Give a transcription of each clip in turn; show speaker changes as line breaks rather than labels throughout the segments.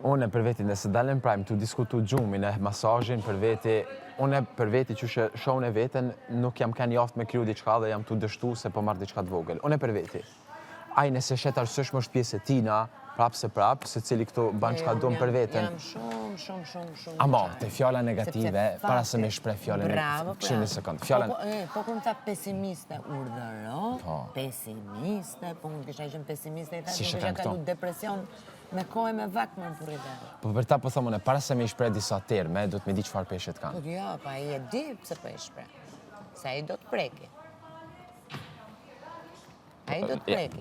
Unë për veti, nëse dalën prime të diskutu gjumin e masazhin për veti, unë për veti që shohun e veten, nuk jam kanë jaftë me kriju diçka dhe jam të dështu se po marr diçka të vogël. Unë për veti. Ai nëse shet arsyeshëm është pjesë e tina, prap, se cili këtu ban çka duan për veten.
Jam shumë.
Ama, te fjala negative, para se me shpreh fjalën
Bravo.
100 sekond. Fjalën
Po kur më tha pesimiste urdhëro, pesimiste, po mund kisha qenë pesimiste, i thash që ka lu depresion me kohë me vakt më për ide.
Po për ta po them unë, para se me shpreh disa terme, do të më di çfarë peshët kanë.
Po jo, pa ai e di pse po e shpreh. Se ai do të preki. Ai do të preki.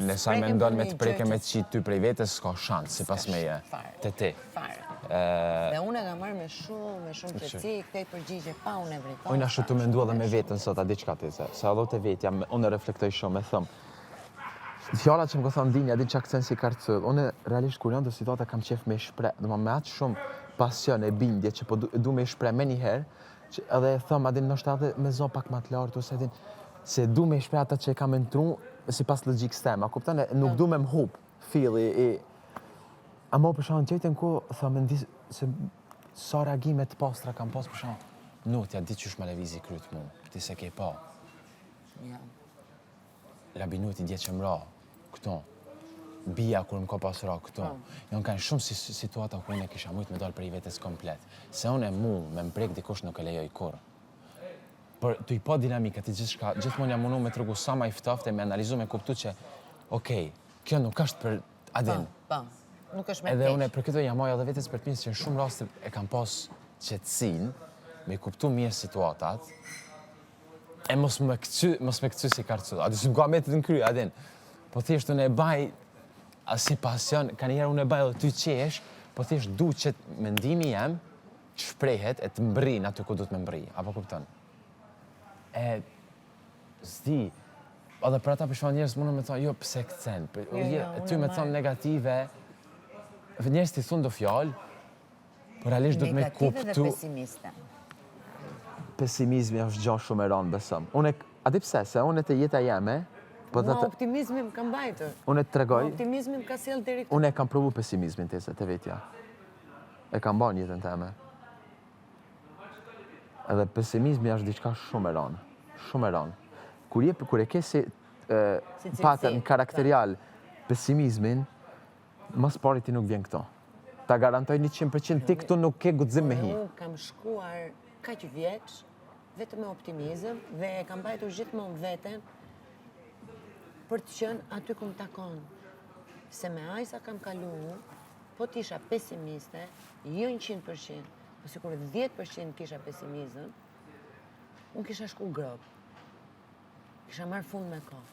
Nëse ai mendon me të preke me të ty prej vetes, s'ka shans, sipas meje. Te.
Dhe unë e kam marrë me shumë qetësi, këtej përgjigje pa unë e vërtetë.
Unë ashtu të mendua dhe me veten sot, a diçka ti se edhe te vetja, unë reflektoj shumë, e them. Fjallat që më ka thënë Dini, a di që akcent si kartësëll, unë realisht kur janë do situata kam qef me shpreh, dhe me atë shumë pasion e bindje që po du me shpreh me njëherë, edhe e thëmë, adin nështë edhe me zonë pak ma të lartë, ose adin, se du me shpreh ata që e kam entru, si pas logikës tem, a kuptan, nuk du me më hup, fili, a mo për shanë qëjtën ku, thëmë, se sa reagime të pastra kam pas për shanë, notja, di qysh me levizi kryt mu, ti se ke pa. Rabinuti dje që mra, këto, bia kur më ka pasura këto, janë kanë shumë situata ku unë e kisha mujt me dalë për i vetës komplet. Se unë e mu me mprek dikush nuk e lejoj kur. Për të i pa dinamikat i gjithmonë jam munu me të rëgu sa ma i ftafte, me analizu, me kuptu që, okej, kjo nuk është për adin.
Nuk është me
edhe unë për këto jam maja dhe vetës për të mirë që në shumë raste e kam pas qetësin, me kuptu mirë situatat, e mos me këcy si kartësull. A disë më ka metit në kry, adin. Po thjesht unë e baj, si pasion, ka njerë unë e baj dhe ty qesh, po thjesht du që mendimi jem, që shprehet, e të mbrin aty ku du të me mbri. Apo kupton? Zdi, edhe për ata përshma njerës mundu me thonë, jo, pse këtësen. Ty me thonë negative, njerës ti thunë do fjallë, por realisht du të me kuptu...
Negative dhe pesimiste.
Pesimizmi është gjanë shumë e ranë, besëm. A di pse, se unë e të jeta jeme...
Ma optimizmi më kam bajtur.
Unë e të tregoj...
Ma optimizmi më ka sjell deri këtu.
Unë e kam provu pesimizmin të vetja. E kam ba njëtën të eme. Edhe pesimizmi është diçka shumë e ranë. Shumë e ranë. Kur e ke si patën karakterial pesimizmin, mas pari ti nuk vjen këto. Ta garantoj 100% ti këtu nuk ke guxim me hi.
Unë kam shkuar kaq vjeç, vetëm me optimizëm, dhe e kam bajtur gjithmonë veten për të qenë aty ku më takon. Se me aq sa kam kaluar, po t'isha pesimiste, jo 100%, po sikur 10% kisha pesimizëm, unë kisha shku grob. Kisha marrë fund me kohë.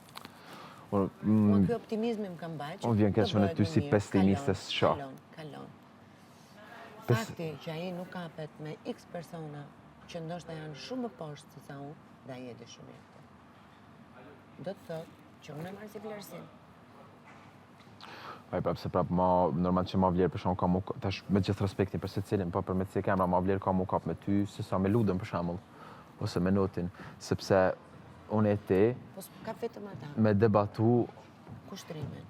Unë ky optimizmi më kam bajtur.
Unë vjen keq me ty si pesimiste s'shoh.
Kalon. Fakti që ai nuk kapet me X persona që ndoshta janë shumë më poshtë se sa unë, dhe ai e di shumë mirë. Do të thotë që unë e marrë si vlerësim.
Ai prapë se prapë normal që ma vlerë për shumë ka mu, tash me gjithë respektin për se cilin, po për me të si kemra ma vlerë ka mu kap me ty, se sa me ludën për shembull, ose me notin, sepse unë e ti, me debatu...
Kushtrimin,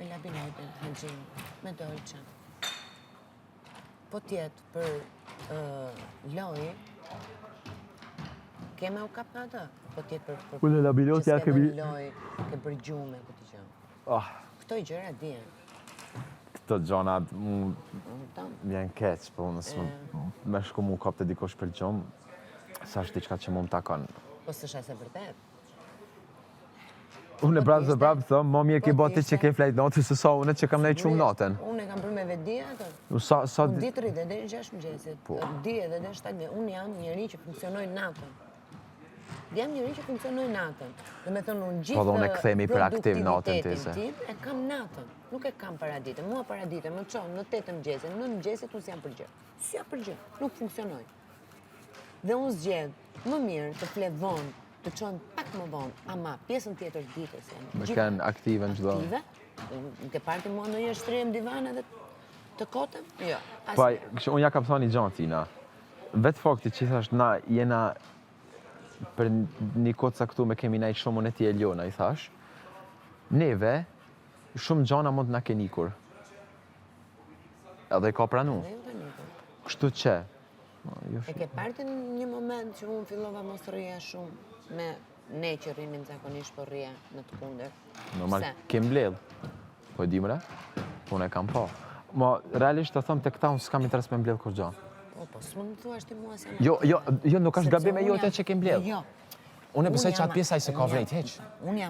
me labinetin, hëngjim, me dolqen. Po tjetë për loj, keme u kap në atë? Po tjetë për që s'ke dhe loj, ke për gjume, këtë gjë. Këto i gjëra djenë.
Këto gjona vjen keq, po unë me shku mu kap të dikosh për gjumë, sa është diçka që mu më takon.
Po së shese vërtet.
Unë e brabë thëmë, mo mirë ki bati që ke flejt natë, se sa unë që kam nejtë shumë natën.
Unë e kam për me vedia atë. Unë ditë rritë edhe në 6 mëgjesit, di edhe në 7 mëgjesit. Unë jam njëri që funksionoj natën. Jam njëri që funksionoj natën. Dhe me thënë, unë gjithë produktivitetin tim e kam natën. Nuk e kam paradite. Mua paradite më qonë në 8 mëgjesit, në mëgjesit unë si jam përgjë. Si jam përgjë, nuk funksionoj. Dhe unë zgjedh më mirë të fle vonë, të qonë pak më vonë, ama pjesën tjetër ditës janë.
Me kanë aktive në gjdo.
Aktive? Në ke parti mua në një shtrejmë divan edhe të kotëm? Jo.
Unë ja kam thani gjanë tina. Vetë fakti që thash, na jena për një kotë sa këtu me kemi najtë shumë unë e ti e ljona, i thash. Neve, shumë gjana mund na kenikur. Edhe i ka pranu.
Dhe ju ka nikur.
Kështu që...
E ke parti një moment që unë fillova mos rria shumë me ne që rrimin zakonisht po rria në të kundër.
Normal, ke mbledh. Po e dimre? Unë e kam po. Ma, realisht të thëmë të këta unë s'kam interes me mbledh kur gjo.
Po s'më në thua ti mua se...
Jo, nuk është gabim e jote që ke mbledh.
Jo.
Unë e besoj që atë pjesa i se ka vrejt heq.
Unë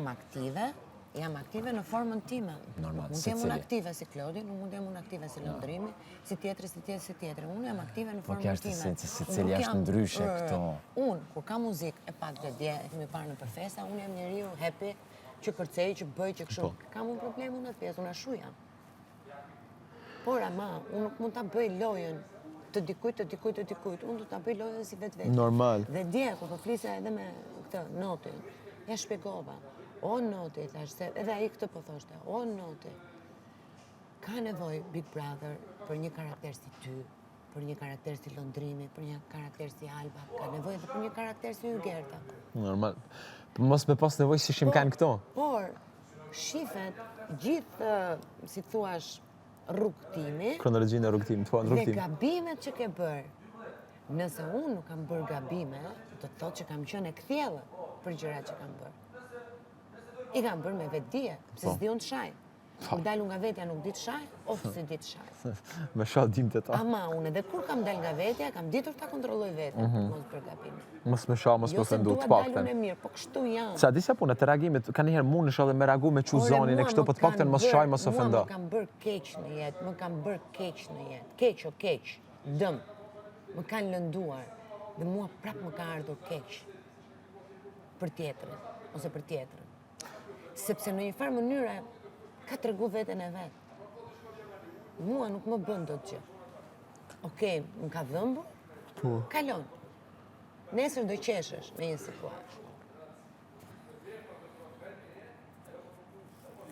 jam aktive në formën time.
Normal,
Mund të jem unë aktive si Klodi, nuk mund të jem unë aktive si Lëndrimi, si tjetri. Unë jam aktive në formën time.
Se cili është ndryshe këto.
Unë, kur ka muzikë, e pak dhe dje, e kemi parë në për festa, unë jam njeriu happy, që kërcej, që bëj, që kështu. Kam unë problemu në pjesë, unë ashu jam. Por ama, unë nuk mund ta bëj lojën të dikujt, unë do ta bëj lojën si vetë.
Normal.
Dhe dje, kur po flisja edhe me këtë Notin, ja shpjegova. O Noti, thash se edhe ai këtë po thoshte. O Noti, ka nevojë Big Brother për një karakter si ty, për një karakter si Lëndrimi, për një karakter si Alba, ka nevojë edhe për një karakter si Ygerta.
Normal. Mos me pas nevojë si shimkan këto.
Por, shifet gjithë, si thuash, rrugtimi,
Kronologjinë e rrugtimit, po, në
dhe
rrugtim.
gabimet që ke bërë. Nëse unë nuk kam bërë gabime, do të thotë që kam qenë e kthjellë për gjërat që kam bërë. I kam bërë me vetdije, se s'di unë të shaj. Kur dalu nga vetja nuk di të shaj, si di të shaj.
Me shah dim të ta.
Ama unë edhe kur kam dal nga vetja, kam ditur ta kontrolloj vetën, mos bërë gabime.
Mos me shah, mos me fëndu të
Jo se dua
pakten.
dalun e mirë, po kështu janë.
Sa disa punë të reagimit, ka njëherë mund është edhe me reagu me quzonin e kështu, po të pakten mos shaj, mos ofendo.
Mua më kam bërë keq në jetë, më kam bërë keq në jetë. Keq o keq, dëm. Më kanë lënduar dhe mua prap më ka ardhur keq për tjetrën, ose për tjetrën. Sepse në një farë mënyre ka të regu veten e vetë. Mua nuk më bën do të gjë. Okej, më ka dhëmbur, kalon. Nesër do qeshësh me një situatë.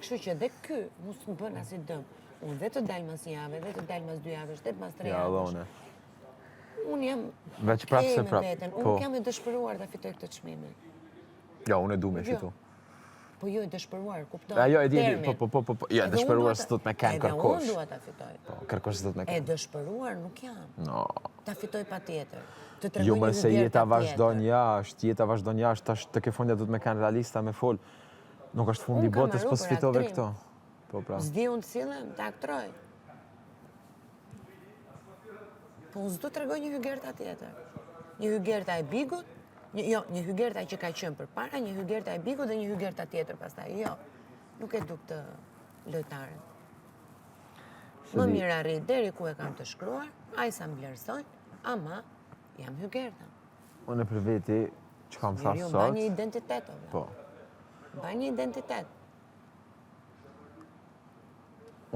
Kështu që dhe ky mos më bën as i dëm. Unë dhe të dalë mas një javë, dhe të dalë mas 2 javësh, dhe mas 3
Ja, dhe
javësh.
une.
Unë jam
Veç prapë se
me
prapë.
veten.
Po.
Unë kam e dëshpëruar të fitoj këtë çmimin.
Ja, unë e du me fitu.
Po jo e dëshpëruar, kupton?
Jo, e di,
termin.
po. Ja,
Edhe
dëshpëruar
unë
së do të me kanë
Edhe
kërkosh.
unë dua ta fitoj.
Po, kërkosh së do të me
E
kanë.
dëshpëruar nuk jam.
No.
Ta fitoj patjetër. Të tregoj
Jo,
një
më se
Ygerta
jeta
tjetër.
vazhdon jashtë, tash të ke fundja do të me kanë realista me fol. Nuk është fundi
Unë kam
botës,
marru
po
për
s'fitove
aktrim.
këto. Po, pra.
S'di unë të sillem, të aktroj. Po unë s'du të tregoj një Ygerta tjetër. Një Ygerta e Bigut, një Ygerta që ka qenë përpara, një Ygerta e Bigut dhe një Ygerta tjetër pastaj. Jo, nuk e du këtë lojtaren. Më mirë arrit deri ku e kam të shkruar, ai sa më vlerësojnë, ama jam Ygerta.
Unë për veti, që kam tha
Njeriu mba një
sot,
identitet, ove.
po,
Mba një identitet.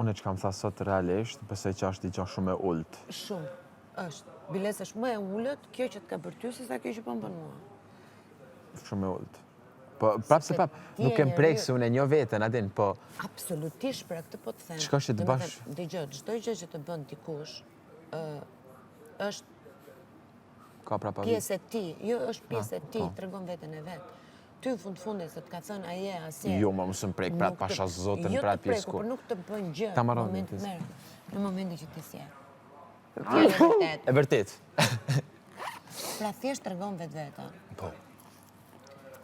unë që kam tha sot realisht, besoj që është i gjo shumë e ullët.
Shumë. Është. Biles është më e ullët, kjo që të ka bërë ty, se sa kjo që po më bën mua.
Shumë e ullët. Po, prapë se prapë, nuk e mprejkë se unë e një vetën, adin, po,
Absolutisht për këtë po të them.
Çka që të bash?
Dëgjoj, çdo gjë që të bën dikush, është
ka prapë
pjesë e ti, jo është pjesë e ti,
po.
tregon veten e vet. Ty fundi se të ka thënë aje asje.
Jo, ma mësë më prejkë, prapë pasha zotën,
Jo
prapë
të preku,
pjesku.
por nuk të bën gjë.
Ta marrën
moment-
mintis.
merë, Në momentin që ti sje. Ti e vërtet.
E vërtet.
Pra thjesht tregon vetveta.
Po.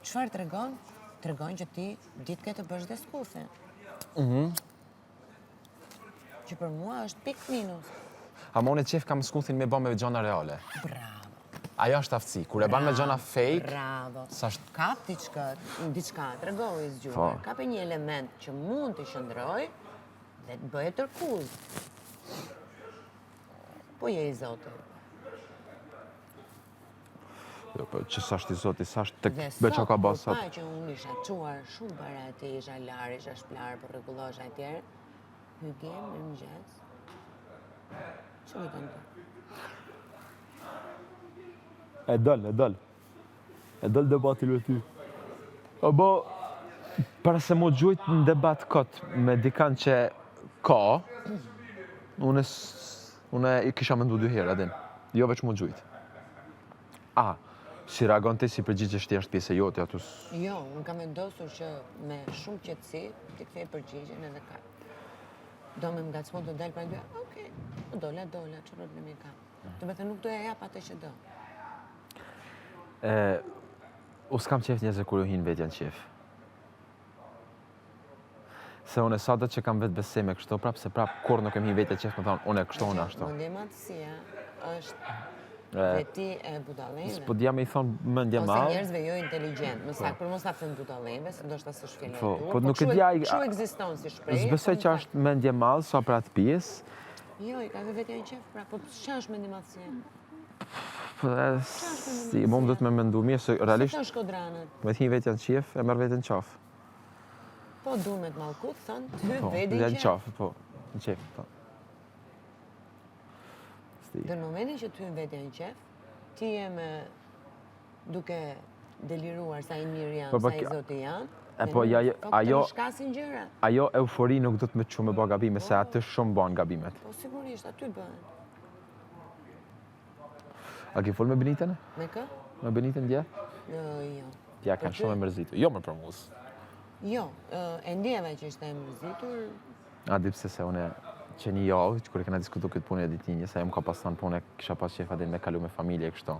Çfarë tregon? Tregon që ti ditë ke të bësh dhe skufe. Që për mua është pik minus.
Ama unë e qef kam skuthin me ba me gjona reale.
Bravo.
Ajo është aftësi. Kur e ban me gjona fake,
Bravo.
sa është...
Kap diçka, tregoj i zgjuar.
Po.
Kape një element që mund të qëndroj dhe të bëhet tërkuz. Po je i Zotit.
Jo, po, që sa është i zoti, sa është tek
Dhe
be që ka
sot,
ba
kur
sot.
pa që unë isha quar shumë para ti, isha larë, isha shplarë, për rregullosh atjerë, hygjem, në mëngjes. Që me të ndë?
E dal. E dal debati me ty. O bo, para se mu gjujt në debat kot me dikan që ka, unë i kisha mendu 2 herë, adin. Jo veç mu gjujt. Si reagon ti si përgjigjesh ti është pjesë e jote atus?
Jo, unë kam vendosur që me shumë qetësi ti kthej përgjigjen edhe ka. Do me ngacmo do dal pra dy. Okej. Po dola, që problemi ka. Të me të nuk doja jap atë që do.
U s'kam qef njëzë kur u hinë vetja në qef. Se unë e sa do që kam vetë besime kështu prap, se prap kur nuk e mi vetja qef, më thonë, unë e kështu, unë ashtu.
Mendje matësia është veti e budallëve.
S'po d'ja me i thonë mendje malë.
Ose njerëzve jo inteligent, më saktë për mos ta them budallëve, se ndoshta s'është fjalë e dur.
Po nuk e dia.
Kështu ekziston si shprehje.
S'besoj që është mendje malë, sa për atë pjesë.
Jo, i ka vetja në qef, pra, po ç'është është mendje matësia?
Si, më do të me mendu mirë, se realisht...
Se të shkodranët?
Me t'hi vetja në qef, e merr vetën qafë.
Po, du me të malkut, thënë, të hyt
Po,
veti
në qafë, po, në qef, po.
Dhe në momentin që të hyt vetja në qef, ti je me duke deliruar sa i mirë janë, sa i zoti janë,
ajo
shkasin gjëra.
Ajo eufori nuk do të më çu me bë gabime, se atë shumë bën gabimet.
Po sigurisht, aty bën.
A ke fol me Benitën?
Me kë?
Me Benitën dje?
Jo.
Ja kanë shumë e mërzitur. Jo më për mus.
Jo, e ndjeva që ishte e mërzitur.
A di pse se unë që një javë, kur e kena diskutuar këtë punë e ditëlindjes, ajo më ka pas thënë punë, kisha pas qef atë me kalu me familje kështu.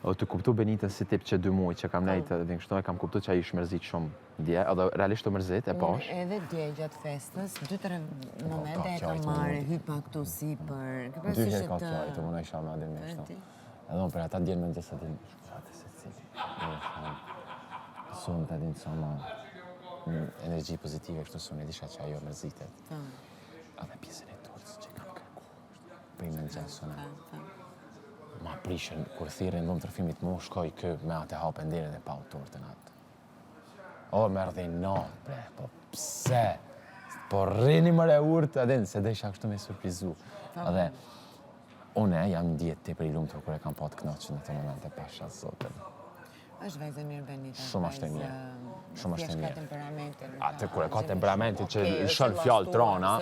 O të kuptu Benitën si tip që 2 muaj që kam nejtë edhe kështu, e kam kuptu që ai është mërzit shumë dje, edhe realisht të mërzit, e pash.
Edhe dje gjatë festës, 2-3 momente e kam marrë, hypa këtu sipër.
2 herë ka qajtë, unë isha me adin me kështu. Edhe unë për ata djenë me ndjesë adin, shkate se cili. Sonë të adin sa ma energji pozitive kështu sonë, e disha që ajo mërzitet. Edhe pjesën e turcë që kam kërku, për i me në gjenë sonë. Ma prishen, kur thirën dhëmë trafimit mu, shkoj kë me atë hapën dire dhe pa autorën atë. O, me ardhe i natë, bre, po pse? Po rrini mëre urtë, adin, se dhe isha kështu me surprizu. Edhe, une jam një djetë të për i lumë të kur e kam pa të knoqën në të momente pasha zotën.
Është vajzë mirë Benita.
Shumë ashtë e mirë. Shumë ashtë e mirë.
Ka temperamentin.
Atë kur e ka temperamentin që shën fjallë trona.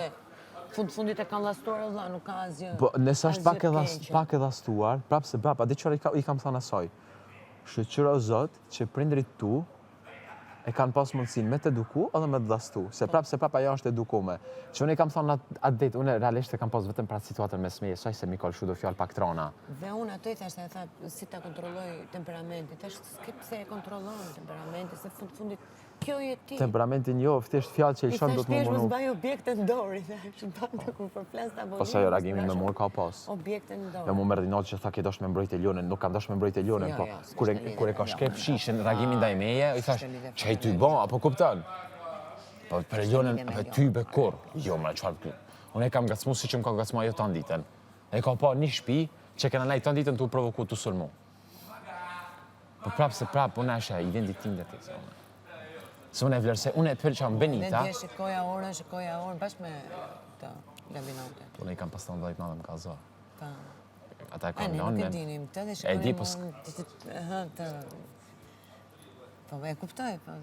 Fundit e kanë lastuar vëlla, nuk ka asgjë.
Po, nëse është pak e lastuar, prapë se baba, di çfarë i kam thënë asaj. Shëqyro Zot që prindrit tu e kanë pas mundësinë me të eduku edhe me të lastu. Se prapë ajo është edukume. Që unë i kam thënë atë ditë, unë realisht e kam pas vetëm për atë situatën mes meje, saj se Mikol shu do fjallë pak trona.
Dhe unë ato i thashtë e tha, si ta kontrolloj temperamentin. Thashtë, s'ke pse e kontrollon temperamentin, se fundit kjo je ti.
Temperamentin jo, thjesht fjalë që i shon do të më
munu.
munu.
I thashtë, objekte në dorë, i thashtë, të kur për flas ta
Po sa jo reagimin me mur ka pas.
Objekte në dorë.
Ja mu merdi natë që tha ke dosh me mbrojtje Lionën, nuk kam dosh me mbrojtje Lionën, po kur e ka shkep shishin reagimin ndaj meje, i thash, çaj ty bën, apo kupton? Po për Lionën, apo ty be kur? Jo, më çfarë? Unë kam ngacmuar siç më ka ngacmuar ajo tan ditën. E ka pa një shtëpi që kanë ndaj tan ditën tu provoku tu sulmu. Po prapë unë asha identitetin e tij. Se unë e vlerëse, unë e të përqam Benita...
Ne dje shikoja orën, bashkë me të gabinote.
Unë i kam pas të ndojt në dhe më ka zohë.
Pa.
Ata e kam
Ne
janë
nuk e dinim të dhe shikoja të... Po, e kuptoj, po...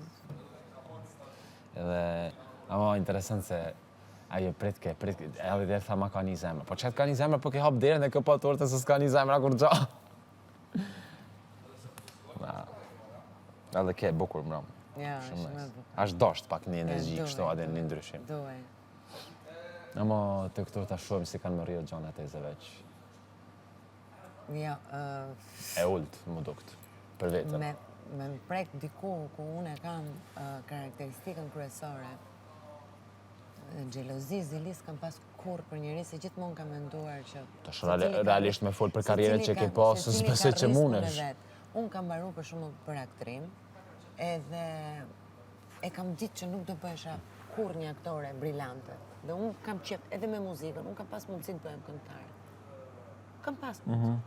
Edhe, ama interesant se ajo pritke, edhe dhe tha ma ka një zemrë. Po qëtë ka një zemrë, po ke hap derën dhe këpa torte se s'ka një zemrë akur gja.
Edhe ke bukur mërëm.
Ja, shumë e bukur.
Ashtë dasht pak një energji, kështu adhe një ndryshim.
Duaj.
Ama të këtu ta shumë si kanë më rrio gjanat e zëveq.
Ja,
E ullët, më dukt, për vetën.
me më prek diku ku unë e kam karakteristikën kryesore. Gjelozi, zilis kam pas kur për njëri se gjithmonë kam menduar që...
Tash realisht me fol për karrierën që ke pasë, s'besoj që munesh.
Unë kam mbaruar për shumë për aktrim, edhe e kam ditë që nuk do bëhesha kur një aktore brillante. Dhe unë kam qef edhe me muzikën, unë kam pas mundësi të bëhem këngëtare. Kam pas mundësi.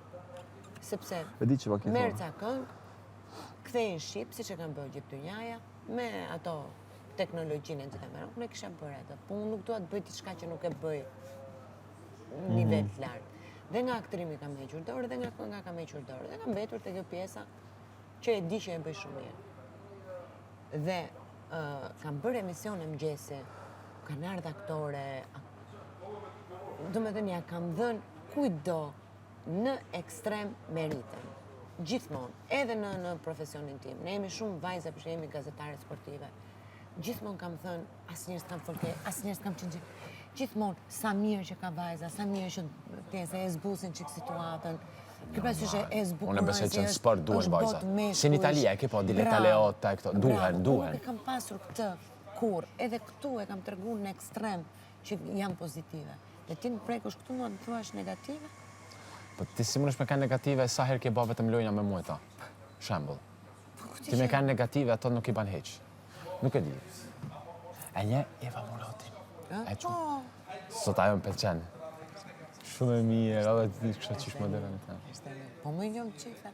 Sepse merë ca këngë, kthej në Shqip, si që kam bërë Gjip Dynjaja, me ato teknologjinë e gjitha mërë, unë e kisha bërë atë, po unë nuk dua të bëj diçka që nuk e bëj nivel të lartë. Dhe nga aktrimi kam hequr dorë, dhe nga kënga kam hequr dorë, dhe kam mbetur te kjo pjesa që e di që e bëj shumë mirë. Dhe kam bërë emisione mëngjesi, kanë ardhur aktore, domethënë ja kam dhënë kujdo në ekstrem meritën. Gjithmonë, edhe në profesionin tim. Ne jemi shumë vajza, për shembull, jemi gazetare sportive. Gjithmonë kam thënë, asnjëherë s'kam folke, asnjëherë s'kam qenë gjithmonë, sa mirë që ka vajza, sa mirë që se e zbusin qik situatën.
Unë besoj që në sport duhen vajza. Si në Italia, e ke po Diletta Leotta e këto, duhen.
Unë e kam pasur këtë kur, edhe këtu e kam tërgu në ekstrem që jam pozitive. Dhe ti në prekush këtu mua të thuash negative?
Po ti si mundesh me kanë negative, sa herë ke ba vetëm lojna me mua ta? Shembull. Ti me kanë negative, ato nuk i ban heq. Nuk e di. E nje, Eva Murotin. E që? Sot ajo më pëlqen. Shumë e mirë, edhe ti kësha qish modera në ta.
Po më njëm qita.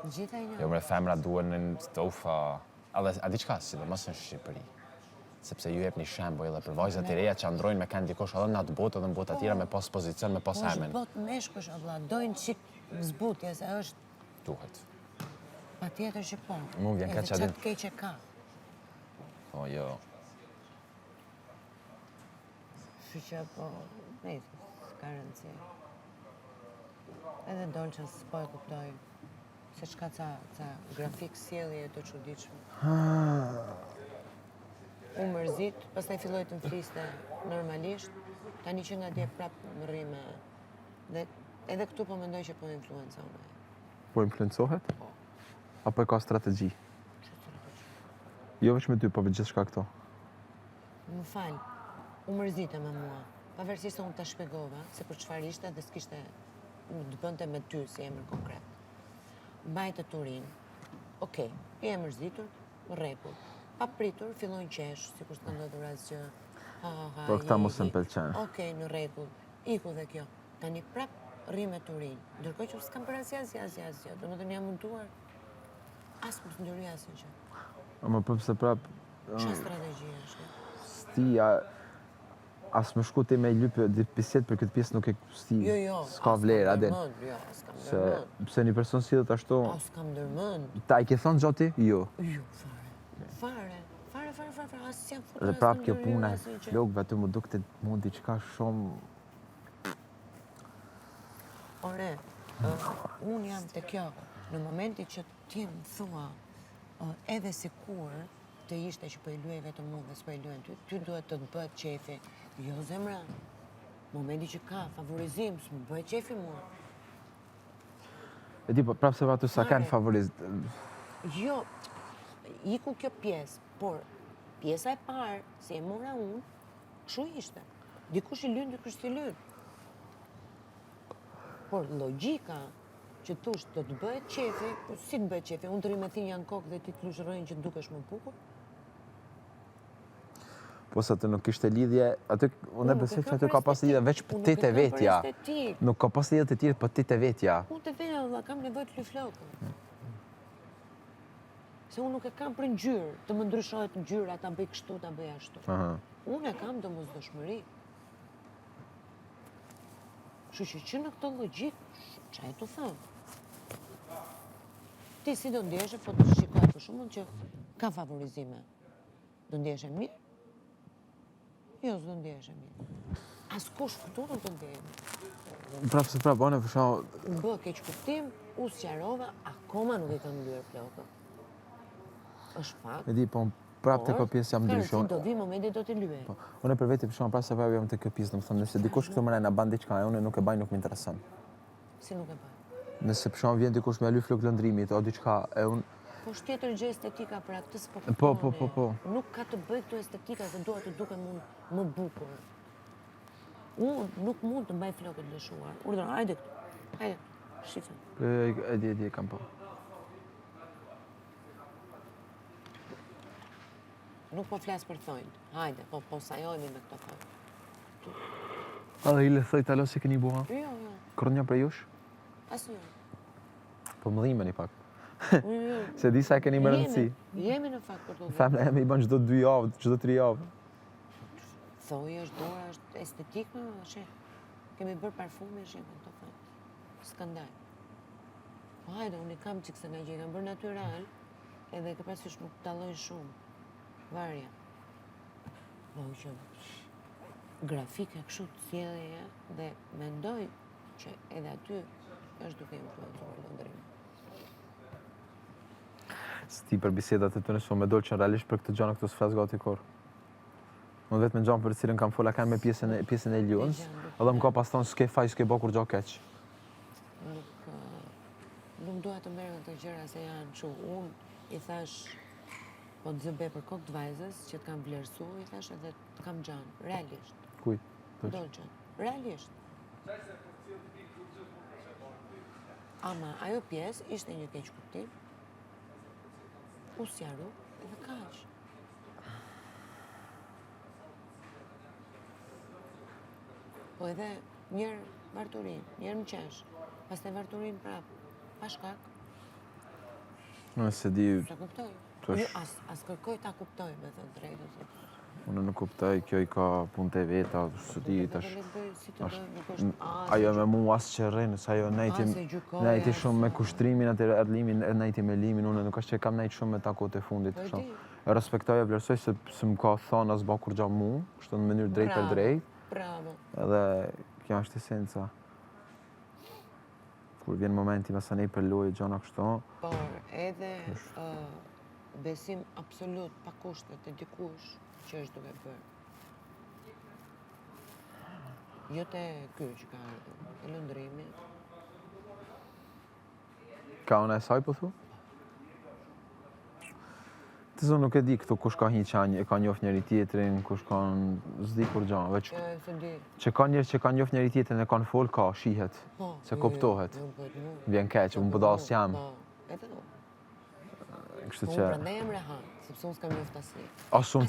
Gjitha i njëm.
Jo, mre femra duhen në të ufa. A di qka, si dhe mësë në Shqipëri. Sepse ju jep një shembull edhe për vajzat e reja që androjnë me kanë dikosh edhe në atë botë edhe në botë atjera me pas pozicion, me pas hemen.
Po është botë meshkush, vëlla, dojnë qik zbutje, se është...
Duhet.
Pa tjetër që po.
Mu vjen ka që adin.
Edhe qatë keqe ka.
Po, jo.
Shë që po... Nejtë, s'ka rëndësi. Edhe Dolçën s'po e kuptoj. Se çka ca grafik sjellje të çuditshme. U mërzit, pastaj filloi të më fliste normalisht, tani që nga dje prapë më rri me... Dhe edhe këtu po mendoj që po influencone.
Po influencohet? Po. Apo e ka strategji? Jo veç me ty, po veç gjithçka këto.
Më falë, u mërzite me mua. Pavarësisht se unë ta shpjegova se për çfarë ishte dhe s'kishte të bënte me ty si emër konkret. Mbajtë Turin. Okej, je e mërzitur, në rregull. Pa pritur, fillojnë qesh, sikur s'ka ndodhur asgjë.
Po këta mos më pëlqen.
Okej, në rregull. Iku dhe kjo. Tani prap rri me Turin. Ndërkohë që s'kam për asgjë. Domethënë jam munduar as mos ndryja asgjë.
Ama përse prap
Çfarë strategji është?
Stia as më shku ti me lypë ditë piset për këtë pjesë nuk e sti.
Jo,
s'ka vlerë, adin.
Jo, s'kam ndërmend.
Pse një person sillet ashtu.
S'kam ndërmend.
Ta i ke thënë gjati? Jo.
Jo, fare, as jam futur.
Dhe prap kjo puna e flokëve aty më dukte mund diçka shumë.
Ore, unë jam të kjo, në momenti që ti më thua, edhe sikur të ishte që po i luaj vetëm unë dhe s'po i luajnë ty duhet të të bëhet qefi. Jo, zemra, momenti që ka favorizim, s'më bëhet qefi mua.
E di, prapë se aty sa kanë favorizim.
Jo, iku kjo pjesë, por pjesa e parë, si e mora unë, kështu ishte. Dikush i lyn, dikush t'i lyn. Por logjika që thush do të bëhet qefi, po si të bëhet qefi? Unë të ri me thinj janë kokë dhe ti të lush rrojnë që dukesh më bukur?
Po sa të nuk ishte lidhje, aty unë besoj që aty ka pas lidhje veç për ti të vetja. Nuk ka pas lidhje të tjerë për ti të vetja.
Unë të vetja, valla, kam nevojë të luj flokën. Se unë nuk e kam për ngjyrë, të më ndryshohet ngjyra, ta bëj kështu, ta bëj ashtu. Unë e kam domosdoshmëri. Kështu që në këtë logjik, çfarë të them? Ti si do ndjeshe, po të shikoj për shembull që ka favorizime. Do ndjeshe mirë? Jo, s'do ndjeshe mirë. Askush këtu nuk do ndjeshe mirë.
Prapë se prapë, one për shembull.
Më bë keq kuptim, u sqarova, akoma nuk e kam lyer flokën. Është fakt.
E di, po prapë të kjo pjesë jam ndryshon.
Do vi momenti do t'i lyej.
Unë për veti për shembull, prapë se prapë jam të kjo pjesë, domethënë nëse dikush këtu më na ban diçka, unë nuk e baj, nuk më intereson.
Si nuk e baj?
Nëse për shembull vjen dikush me aly flok lëndrimit o diçka, e unë
po është tjetër gjë estetika për atë s'po
kuptoni. Po.
Nuk ka të bëjë këtu estetika se dua të dukem më bukur. Unë nuk mund të mbaj flokët lëshuar. Urdhër, hajde këtu. Hajde. Shifën.
E di, kam po.
Nuk po flas për thonjt. Hajde, po sajojmi me këto kohë.
A dhe i le thoj talo si keni bua?
Jo.
Kërë një për jush?
Asnjë.
Po më dhime një pak. Se di sa e keni më rëndësi.
Jemi në fakt për të dhime.
Femna jemi i bën çdo 2 javë, çdo 3 javë.
Thoj është dora, është estetik me shë. Kemi bërë parfume shë me këto fakt. Skandal. Po hajde, unë i kam qikë se nga gjë, kam bërë natyral, edhe ke pasysh nuk talloj shumë. Varja. Po që grafike kështu të sjellje dhe mendoj që edhe aty është duke influencuar lëndërimin.
Sti për bisedat e të nëso me dolë që realisht për këtë gjana këtu s'flas gati kur. Më vetë me gjanë për cilën kam fola kanë me pjesën e Lions, edhe më ka pas thonë s'ke faj, s'ke bo kur gjo keq.
Nuk duha të merë të gjëra se janë që unë i thash po të zëbe për kokë të vajzës që të kam vlerësu, i thash edhe të kam gjanë, realisht.
Kuj?
Dolçën, realisht. Ama ajo pjesë ishte një keq kuptim, u sjaru edhe kaq. Po edhe njerë varturin, njerë më qesh, pas të varturin prapë, pa shkak.
Në se di...
Ta kuptoj. As kërkoj ta kuptoj, me thënë drejtë.
Unë nuk kuptoj, kjo i ka punë të veta, së di, tash... Ajo me mu asë që rrinë, se ajo nejti shumë me kushtrimin, atë erdlimin, nejti me limin, unë nuk është që kam nejtë shumë me ta kote fundit. E respektoj e vlerësoj se më ka thonë asë ba kur gja mu, kështë në mënyrë drejt për drejt.
Bravo.
Edhe kjo është esenca. Kur vjen momenti me sa nej për lojë, gjana kështu.
Por edhe besim absolut pa kushtet e dikush që është duke bërë. Jo të ky që ka ardhur, e lëndrimi.
Ka unë e saj, po thu? Të zonë nuk e di këtu kush ka një qanjë, e ka njof njëri tjetrin, kush ka zdi kur gjanë, veç që ka njerë që ka njof njëri tjetrin e ka në fol, ka, shihet, se kuptohet. Vjen keq, unë pëdasë jam.
Edhe unë.
Kështu që...
Unë prandaj jam rehat, sepse unë s'kam njoft asnjë.
Asë unë